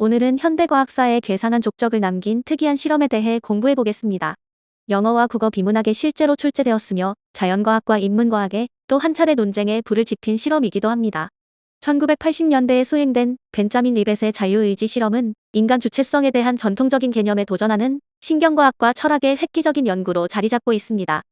오늘은 현대과학사에 괴상한 족적을 남긴 특이한 실험에 대해 공부해 보겠습니다. 영어와 국어 비문학에 실제로 출제되었으며 자연과학과 인문과학에 또 한 차례 논쟁에 불을 지핀 실험이기도 합니다. 1980년대에 수행된 벤자민 리벳의 자유의지 실험은 인간 주체성에 대한 전통적인 개념에 도전하는 신경과학과 철학의 획기적인 연구로 자리잡고 있습니다.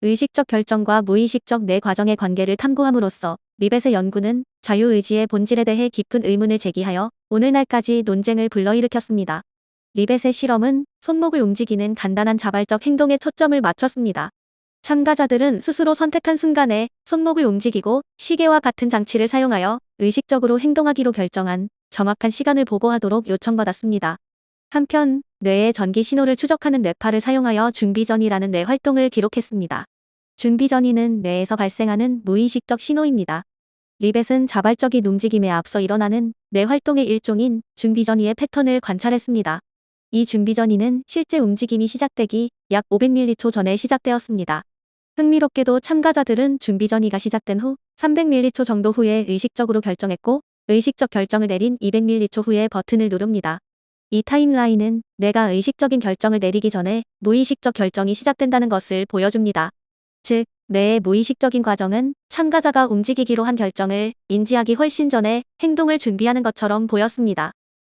의식적 결정과 무의식적 뇌 과정의 관계를 탐구함으로써 리벳의 연구는 자유의지의 본질에 대해 깊은 의문을 제기하여 오늘날까지 논쟁을 불러일으켰습니다. 리벳의 실험은 손목을 움직이는 간단한 자발적 행동에 초점을 맞췄습니다. 참가자들은 스스로 선택한 순간에 손목을 움직이고 시계와 같은 장치를 사용하여 의식적으로 행동하기로 결정한 정확한 시간을 보고하도록 요청받았습니다. 한편 뇌의 전기 신호를 추적하는 뇌파를 사용하여 준비전이라는 뇌 활동을 기록했습니다. 준비전이는 뇌에서 발생하는 무의식적 신호입니다. 리벳은 자발적인 움직임에 앞서 일어나는 뇌 활동의 일종인 준비전이의 패턴을 관찰했습니다. 이 준비전이는 실제 움직임이 시작되기 약 500m초 전에 시작되었습니다. 흥미롭게도 참가자들은 준비전이가 시작된 후 300m초 정도 후에 의식적으로 결정했고 의식적 결정을 내린 200m초 후에 버튼을 누릅니다. 이 타임라인은 뇌가 의식적인 결정을 내리기 전에 무의식적 결정이 시작된다는 것을 보여줍니다. 즉, 뇌의 무의식적인 과정은 참가자가 움직이기로 한 결정을 인지하기 훨씬 전에 행동을 준비하는 것처럼 보였습니다.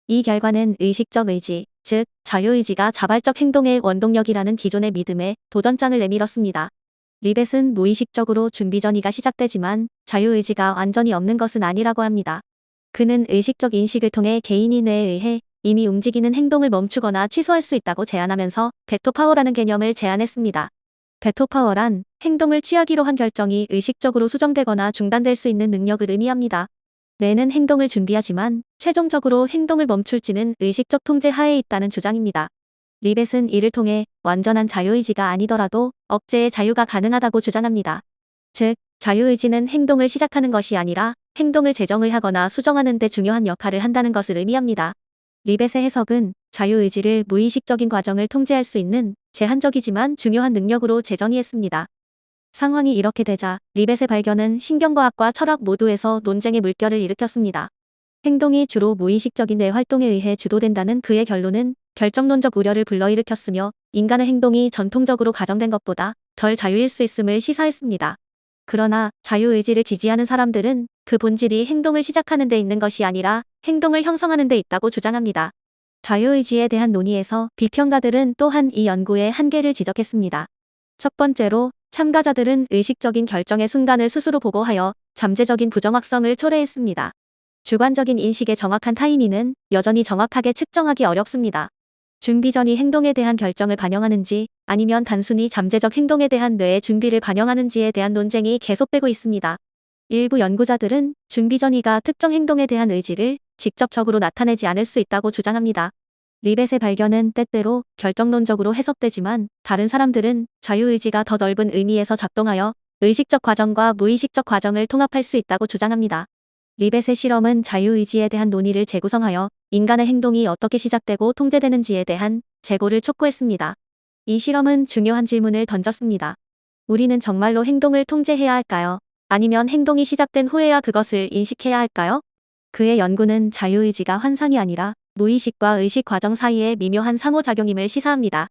이 결과는 의식적 의지, 즉 자유의지가 자발적 행동의 원동력이라는 기존의 믿음에 도전장을 내밀었습니다. 리벳은 무의식적으로 준비전이가 시작되지만 자유의지가 완전히 없는 것은 아니라고 합니다. 그는 의식적 인식을 통해 개인의 뇌에 의해 이미 움직이는 행동을 멈추거나 취소할 수 있다고 제안하면서 베토파워라는 개념을 제안했습니다. 베토파워란 행동을 취하기로 한 결정이 의식적으로 수정되거나 중단될 수 있는 능력을 의미합니다. 뇌는 행동을 준비하지만 최종적으로 행동을 멈출지는 의식적 통제 하에 있다는 주장입니다. 리벳은 이를 통해 완전한 자유의지가 아니더라도 억제의 자유가 가능하다고 주장합니다. 즉, 자유의지는 행동을 시작하는 것이 아니라 행동을 재정을 하거나 수정하는 데 중요한 역할을 한다는 것을 의미합니다. 리벳의 해석은 자유의지를 무의식적인 과정을 통제할 수 있는 제한적이지만 중요한 능력으로 재정의했습니다. 상황이 이렇게 되자 리벳의 발견은 신경과학과 철학 모두에서 논쟁의 물결을 일으켰습니다. 행동이 주로 무의식적인 뇌 활동에 의해 주도된다는 그의 결론은 결정론적 우려를 불러일으켰으며 인간의 행동이 전통적으로 가정된 것보다 덜 자유일 수 있음을 시사했습니다. 그러나 자유의지를 지지하는 사람들은 그 본질이 행동을 시작하는 데 있는 것이 아니라 행동을 형성하는 데 있다고 주장합니다. 자유의지에 대한 논의에서 비평가들은 또한 이 연구의 한계를 지적했습니다. 첫 번째로 참가자들은 의식적인 결정의 순간을 스스로 보고하여 잠재적인 부정확성을 초래했습니다. 주관적인 인식의 정확한 타이밍은 여전히 정확하게 측정하기 어렵습니다. 준비전이 행동에 대한 결정을 반영하는지 아니면 단순히 잠재적 행동에 대한 뇌의 준비를 반영하는지에 대한 논쟁이 계속되고 있습니다. 일부 연구자들은 준비전이가 특정 행동에 대한 의지를 직접적으로 나타내지 않을 수 있다고 주장합니다. 리벳의 발견은 때때로 결정론적으로 해석되지만 다른 사람들은 자유의지가 더 넓은 의미에서 작동하여 의식적 과정과 무의식적 과정을 통합할 수 있다고 주장합니다. 리벳의 실험은 자유의지에 대한 논의를 재구성하여 인간의 행동이 어떻게 시작되고 통제되는지에 대한 재고를 촉구했습니다. 이 실험은 중요한 질문을 던졌습니다. 우리는 정말로 행동을 통제해야 할까요? 아니면 행동이 시작된 후에야 그것을 인식해야 할까요? 그의 연구는 자유의지가 환상이 아니라 무의식과 의식 과정 사이의 미묘한 상호작용임을 시사합니다.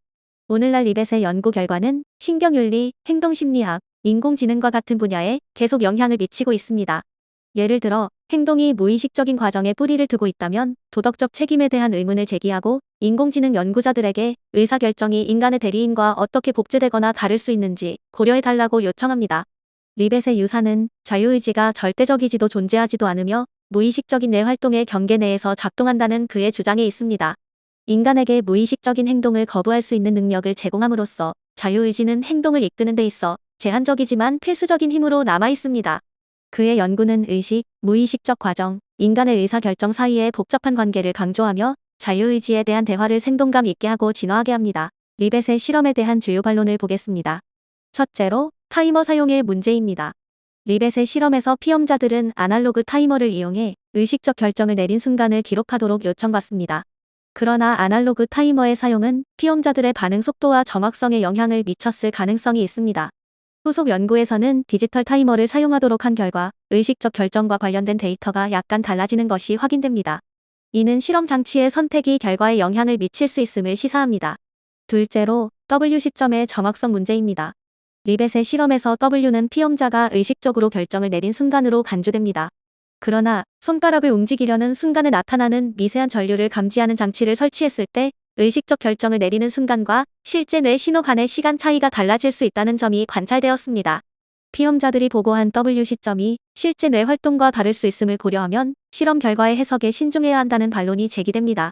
오늘날 리벳의 연구 결과는 신경윤리, 행동심리학, 인공지능과 같은 분야에 계속 영향을 미치고 있습니다. 예를 들어 행동이 무의식적인 과정에 뿌리를 두고 있다면 도덕적 책임에 대한 의문을 제기하고 인공지능 연구자들에게 의사결정이 인간의 대리인과 어떻게 복제되거나 다를 수 있는지 고려해달라고 요청합니다. 리벳의 유산은 자유의지가 절대적이지도 존재하지도 않으며 무의식적인 뇌 활동의 경계 내에서 작동한다는 그의 주장에 있습니다. 인간에게 무의식적인 행동을 거부할 수 있는 능력을 제공함으로써 자유의지는 행동을 이끄는 데 있어 제한적이지만 필수적인 힘으로 남아 있습니다. 그의 연구는 의식, 무의식적 과정, 인간의 의사결정 사이의 복잡한 관계를 강조하며 자유의지에 대한 대화를 생동감 있게 하고 진화하게 합니다. 리벳의 실험에 대한 주요 반론을 보겠습니다. 첫째로, 타이머 사용의 문제입니다. 리벳의 실험에서 피험자들은 아날로그 타이머를 이용해 의식적 결정을 내린 순간을 기록하도록 요청받습니다. 그러나 아날로그 타이머의 사용은 피험자들의 반응 속도와 정확성에 영향을 미쳤을 가능성이 있습니다. 후속 연구에서는 디지털 타이머를 사용하도록 한 결과 의식적 결정과 관련된 데이터가 약간 달라지는 것이 확인됩니다. 이는 실험 장치의 선택이 결과에 영향을 미칠 수 있음을 시사합니다. 둘째로 W 시점의 정확성 문제입니다. 리벳의 실험에서 W는 피험자가 의식적으로 결정을 내린 순간으로 간주됩니다. 그러나 손가락을 움직이려는 순간에 나타나는 미세한 전류를 감지하는 장치를 설치했을 때 의식적 결정을 내리는 순간과 실제 뇌 신호 간의 시간 차이가 달라질 수 있다는 점이 관찰되었습니다. 피험자들이 보고한 W 시점이 실제 뇌 활동과 다를 수 있음을 고려하면 실험 결과의 해석에 신중해야 한다는 반론이 제기됩니다.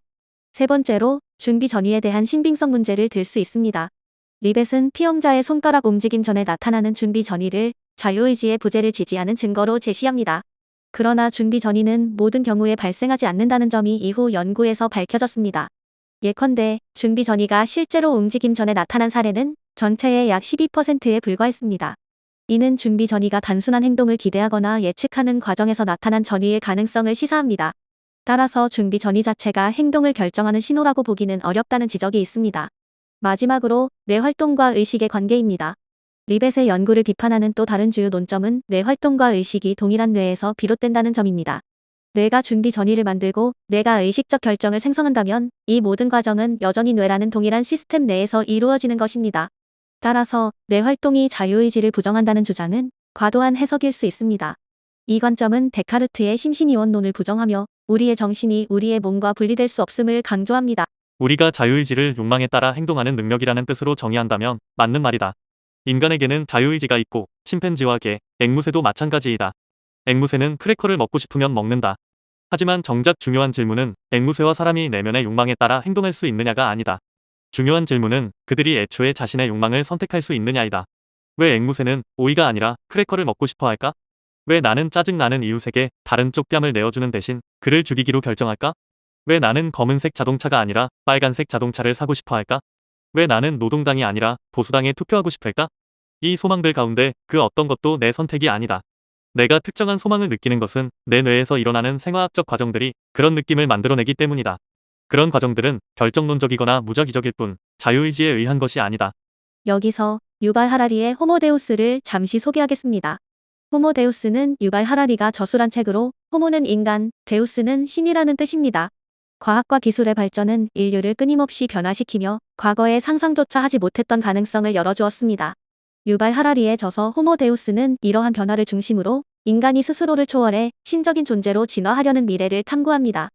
세 번째로 준비 전이에 대한 신빙성 문제를 들 수 있습니다. 리벳은 피험자의 손가락 움직임 전에 나타나는 준비 전이를 자유의지의 부재를 지지하는 증거로 제시합니다. 그러나 준비 전이는 모든 경우에 발생하지 않는다는 점이 이후 연구에서 밝혀졌습니다. 예컨대 준비 전이가 실제로 움직임 전에 나타난 사례는 전체의 약 12%에 불과했습니다. 이는 준비 전이가 단순한 행동을 기대하거나 예측하는 과정에서 나타난 전이의 가능성을 시사합니다. 따라서 준비 전이 자체가 행동을 결정하는 신호라고 보기는 어렵다는 지적이 있습니다. 마지막으로 뇌 활동과 의식의 관계입니다. 리벳의 연구를 비판하는 또 다른 주요 논점은 뇌 활동과 의식이 동일한 뇌에서 비롯된다는 점입니다. 뇌가 준비 전이를 만들고 뇌가 의식적 결정을 생성한다면 이 모든 과정은 여전히 뇌라는 동일한 시스템 내에서 이루어지는 것입니다. 따라서 뇌 활동이 자유의지를 부정한다는 주장은 과도한 해석일 수 있습니다. 이 관점은 데카르트의 심신이원론을 부정하며 우리의 정신이 우리의 몸과 분리될 수 없음을 강조합니다. 우리가 자유의지를 욕망에 따라 행동하는 능력이라는 뜻으로 정의한다면 맞는 말이다. 인간에게는 자유의지가 있고 침팬지와 개, 앵무새도 마찬가지이다. 앵무새는 크래커를 먹고 싶으면 먹는다. 하지만 정작 중요한 질문은 앵무새와 사람이 내면의 욕망에 따라 행동할 수 있느냐가 아니다. 중요한 질문은 그들이 애초에 자신의 욕망을 선택할 수 있느냐이다. 왜 앵무새는 오이가 아니라 크래커를 먹고 싶어 할까? 왜 나는 짜증나는 이웃에게 다른 쪽 뺨을 내어주는 대신 그를 죽이기로 결정할까? 왜 나는 검은색 자동차가 아니라 빨간색 자동차를 사고 싶어 할까? 왜 나는 노동당이 아니라 보수당에 투표하고 싶을까? 이 소망들 가운데 그 어떤 것도 내 선택이 아니다. 내가 특정한 소망을 느끼는 것은 내 뇌에서 일어나는 생화학적 과정들이 그런 느낌을 만들어내기 때문이다. 그런 과정들은 결정론적이거나 무작위적일 뿐 자유의지에 의한 것이 아니다. 여기서 유발 하라리의 호모데우스를 잠시 소개하겠습니다. 호모데우스는 유발 하라리가 저술한 책으로 호모는 인간, 데우스는 신이라는 뜻입니다. 과학과 기술의 발전은 인류를 끊임없이 변화시키며 과거에 상상조차 하지 못했던 가능성을 열어주었습니다. 유발 하라리의 저서 호모데우스는 이러한 변화를 중심으로 인간이 스스로를 초월해 신적인 존재로 진화하려는 미래를 탐구합니다.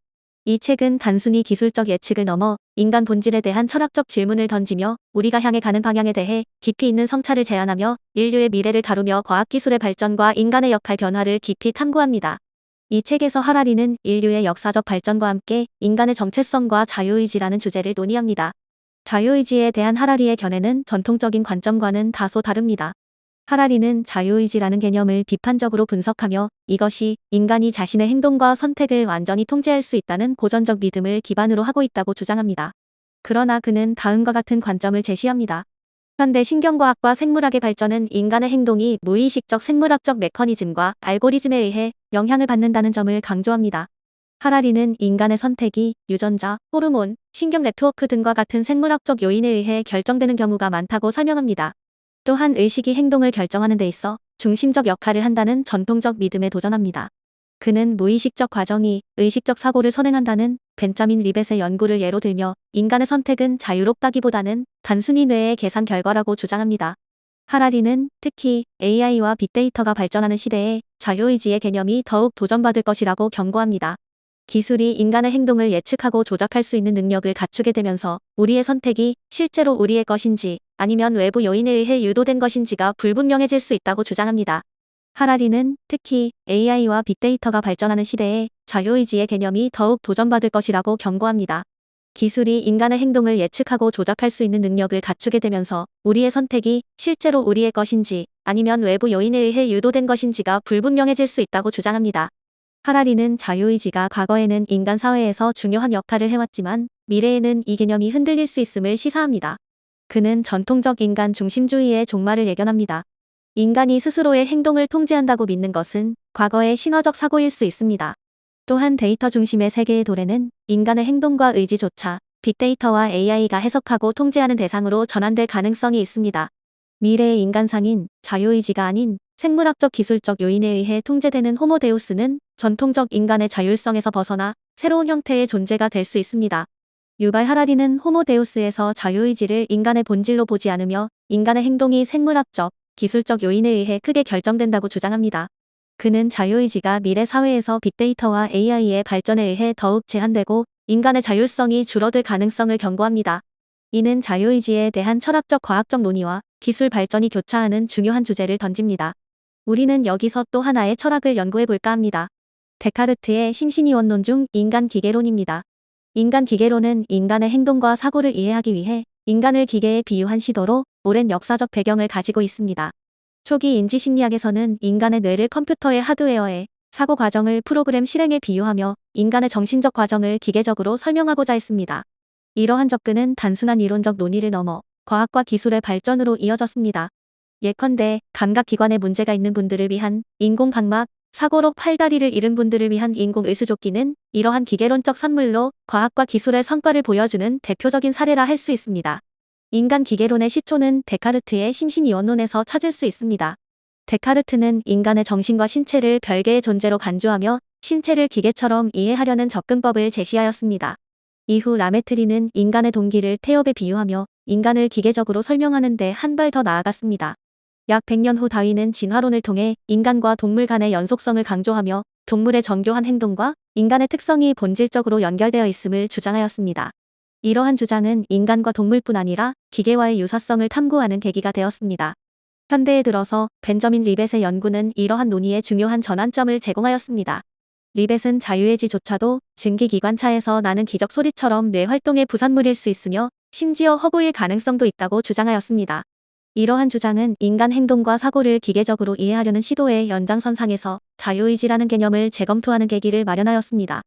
이 책은 단순히 기술적 예측을 넘어 인간 본질에 대한 철학적 질문을 던지며 우리가 향해 가는 방향에 대해 깊이 있는 성찰을 제안하며 인류의 미래를 다루며 과학기술의 발전과 인간의 역할 변화를 깊이 탐구합니다. 이 책에서 하라리는 인류의 역사적 발전과 함께 인간의 정체성과 자유의지라는 주제를 논의합니다. 자유의지에 대한 하라리의 견해는 전통적인 관점과는 다소 다릅니다. 하라리는 자유의지라는 개념을 비판적으로 분석하며 이것이 인간이 자신의 행동과 선택을 완전히 통제할 수 있다는 고전적 믿음을 기반으로 하고 있다고 주장합니다. 그러나 그는 다음과 같은 관점을 제시합니다. 현대 신경과학과 생물학의 발전은 인간의 행동이 무의식적 생물학적 메커니즘과 알고리즘에 의해 영향을 받는다는 점을 강조합니다. 하라리는 인간의 선택이 유전자, 호르몬, 신경 네트워크 등과 같은 생물학적 요인에 의해 결정되는 경우가 많다고 설명합니다. 또한 의식이 행동을 결정하는 데 있어 중심적 역할을 한다는 전통적 믿음에 도전합니다. 그는 무의식적 과정이 의식적 사고를 선행한다는 벤자민 리벳의 연구를 예로 들며 인간의 선택은 자유롭다기보다는 단순히 뇌의 계산 결과라고 주장합니다. 하라리는 특히 AI와 빅데이터가 발전하는 시대에 자유의지의 개념이 더욱 도전받을 것이라고 경고합니다. 기술이 인간의 행동을 예측하고 조작할 수 있는 능력을 갖추게 되면서 우리의 선택이 실제로 우리의 것인지 아니면 외부 요인에 의해 유도된 것인지가 불분명해질 수 있다고 주장합니다. 하라리는 특히 AI와 빅데이터가 발전하는 시대에 자유의지의 개념이 더욱 도전받을 것이라고 경고합니다. 기술이 인간의 행동을 예측하고 조작할 수 있는 능력을 갖추게 되면서 우리의 선택이 실제로 우리의 것인지 아니면 외부 요인에 의해 유도된 것인지가 불분명해질 수 있다고 주장합니다. 하라리는 자유의지가 과거에는 인간 사회에서 중요한 역할을 해왔지만 미래에는 이 개념이 흔들릴 수 있음을 시사합니다. 그는 전통적 인간 중심주의의 종말을 예견합니다. 인간이 스스로의 행동을 통제한다고 믿는 것은 과거의 신화적 사고일 수 있습니다. 또한 데이터 중심의 세계의 도래는 인간의 행동과 의지조차 빅데이터와 AI가 해석하고 통제하는 대상으로 전환될 가능성이 있습니다. 미래의 인간상인 자유의지가 아닌 생물학적 기술적 요인에 의해 통제되는 호모데우스는 전통적 인간의 자율성에서 벗어나 새로운 형태의 존재가 될 수 있습니다. 유발 하라리는 호모데우스에서 자유의지를 인간의 본질로 보지 않으며 인간의 행동이 생물학적, 기술적 요인에 의해 크게 결정된다고 주장합니다. 그는 자유의지가 미래 사회에서 빅데이터와 AI의 발전에 의해 더욱 제한되고 인간의 자율성이 줄어들 가능성을 경고합니다. 이는 자유의지에 대한 철학적 과학적 논의와 기술 발전이 교차하는 중요한 주제를 던집니다. 우리는 여기서 또 하나의 철학을 연구해 볼까 합니다. 데카르트의 심신이원론 중 인간 기계론입니다. 인간 기계론은 인간의 행동과 사고를 이해하기 위해 인간을 기계에 비유한 시도로 오랜 역사적 배경을 가지고 있습니다. 초기 인지심리학에서는 인간의 뇌를 컴퓨터의 하드웨어에 사고 과정을 프로그램 실행에 비유하며 인간의 정신적 과정을 기계적으로 설명하고자 했습니다. 이러한 접근은 단순한 이론적 논의를 넘어 과학과 기술의 발전으로 이어졌습니다. 예컨대 감각기관에 문제가 있는 분들을 위한 인공각막, 사고로 팔다리를 잃은 분들을 위한 인공의수조끼는 이러한 기계론적 산물로 과학과 기술의 성과를 보여주는 대표적인 사례라 할 수 있습니다. 인간 기계론의 시초는 데카르트의 심신이원론에서 찾을 수 있습니다. 데카르트는 인간의 정신과 신체를 별개의 존재로 간주하며 신체를 기계처럼 이해하려는 접근법을 제시하였습니다. 이후 라메트리는 인간의 동기를 태엽에 비유하며 인간을 기계적으로 설명하는 데 한 발 더 나아갔습니다. 약 100년 후 다윈은 진화론을 통해 인간과 동물 간의 연속성을 강조하며 동물의 정교한 행동과 인간의 특성이 본질적으로 연결되어 있음을 주장하였습니다. 이러한 주장은 인간과 동물뿐 아니라 기계와의 유사성을 탐구하는 계기가 되었습니다. 현대에 들어서 벤저민 리벳의 연구는 이러한 논의에 중요한 전환점을 제공하였습니다. 리벳은 자유의지조차도 증기기관차에서 나는 기적 소리처럼 뇌 활동의 부산물일 수 있으며 심지어 허구일 가능성도 있다고 주장하였습니다. 이러한 주장은 인간 행동과 사고를 기계적으로 이해하려는 시도의 연장선상에서 자유의지라는 개념을 재검토하는 계기를 마련하였습니다.